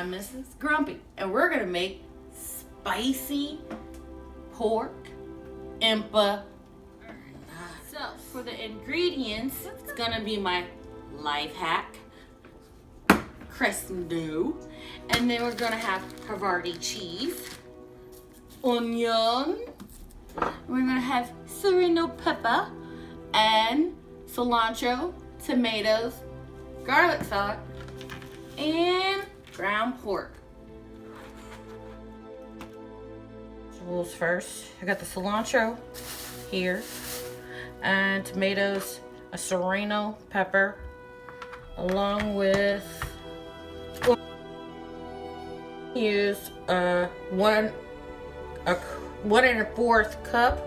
I'm Mrs. Grumpy, and we're gonna make spicy pork empanadas. So for the ingredients, it's gonna be my life hack, crescent dough, and then we're gonna have Havarti cheese, onion, we're gonna have serrano pepper, and cilantro, tomatoes, garlic salt, and ground pork. Vegetables first. I got the cilantro here, and tomatoes, a serrano pepper, along with use 1 1/4 cup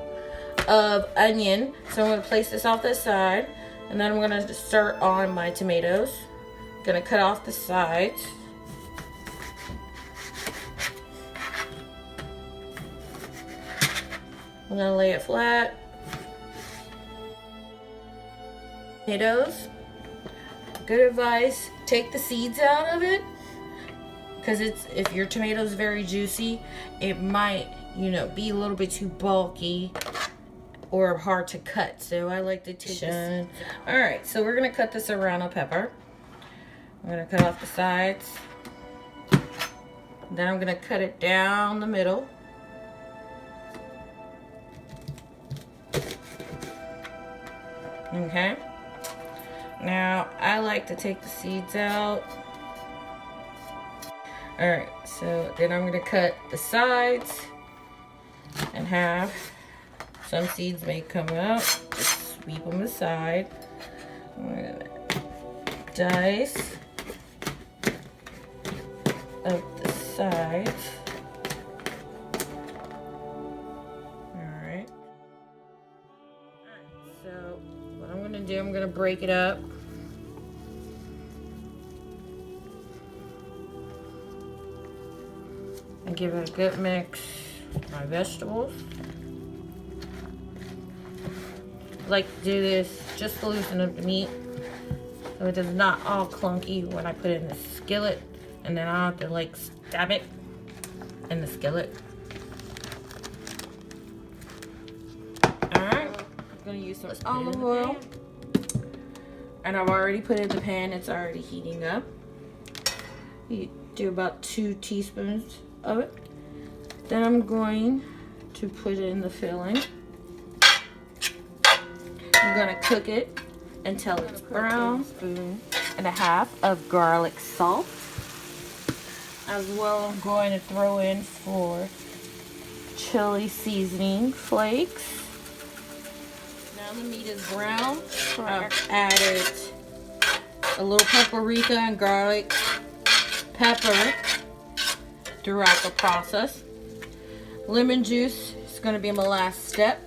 of onion. So I'm gonna place this off this side, and then I'm gonna start on my tomatoes. Gonna cut off the sides. I'm gonna lay it flat. Tomatoes. Good advice, take the seeds out of it, because if your tomato is very juicy, it might, be a little bit too bulky or hard to cut. So I like to take the seeds. All right, so we're gonna cut the serrano pepper. I'm gonna cut off the sides. Then I'm gonna cut it down the middle. Okay. Now I like to take the seeds out. All right, so then I'm gonna cut the sides in half. Some seeds may come out. Just sweep them aside. I'm gonna dice of the sides. Alright. So what I'm gonna do, I'm gonna break it up. And give it a good mix with my vegetables. I like to do this just to loosen up the meat, so it does not all clunky when I put it in the skillet, and then I have to stab it in the skillet. Alright, I'm gonna use some olive oil, and I've already put it in the pan. It's already heating up. You do about 2 teaspoons of it. Then I'm going to put in the filling. I'm gonna cook it until it's brown. 1.5 spoons of garlic salt. As well, I'm going to throw in 4 chili seasoning flakes. Now the meat is brown. I've added a little paprika and garlic pepper throughout the process. Lemon juice is going to be my last step,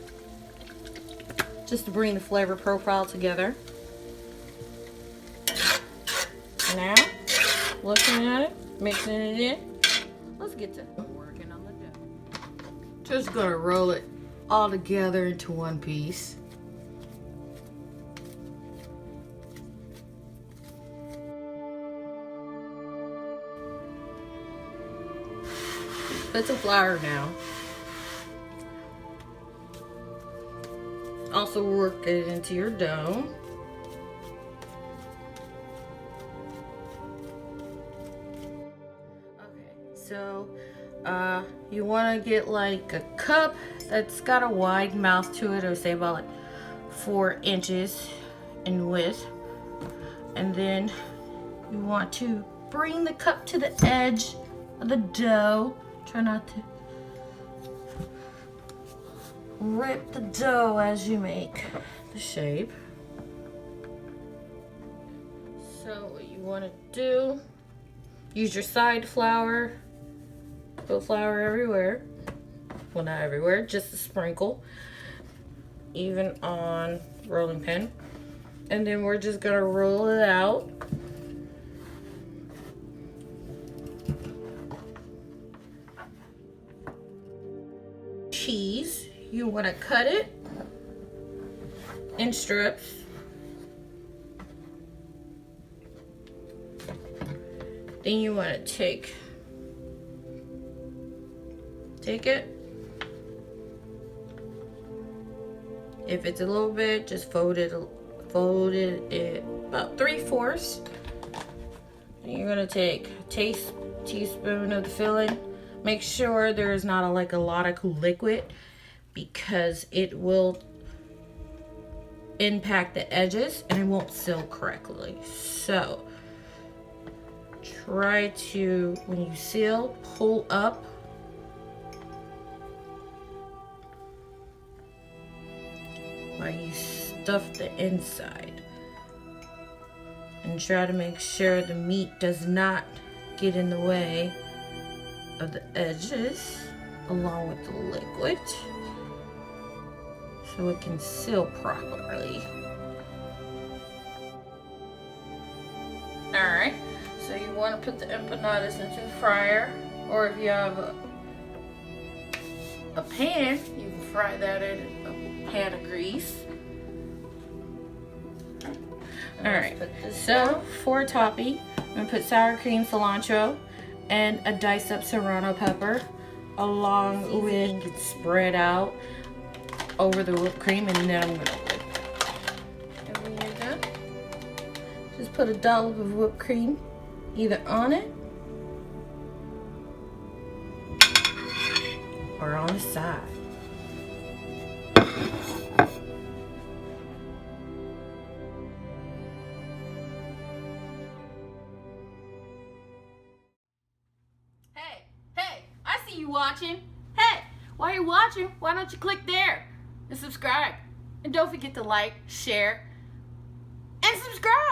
just to bring the flavor profile together. Now, looking at it, mixing it in, let's get to working on the dough. Just going to roll it all together into one piece. Put some flour down. Also work it into your dough. Okay, so you want to get a cup that's got a wide mouth to it, or say about 4 inches in width. And then you want to bring the cup to the edge of the dough. Try not to rip the dough as you make the shape. So what you want to do, use your side flour. Put flour everywhere. Well, not everywhere, just a sprinkle. Even on the rolling pin. And then we're just gonna roll it out. Cheese, you want to cut it in strips. Then you want to take it. If it's a little bit, just fold it about 3/4. And you're gonna take a teaspoon of the filling. Make sure there's not a lot of liquid, because it will impact the edges and it won't seal correctly. So try to, when you seal, pull up while you stuff the inside, and try to make sure the meat does not get in the way of the edges along with the liquid, so it can seal properly. Alright, so you want to put the empanadas into the fryer, or if you have a pan, you can fry that in a pan of grease. Alright, so for a topping, I'm going to put sour cream, cilantro, and a diced up serrano pepper, along with it spread out over the whipped cream, and then I'm going to whip. And when you're done, just put a dollop of whipped cream either on it or on the side. Hey, I see you watching. Hey, while you're watching, why don't you click there and subscribe? And don't forget to like, share, and subscribe.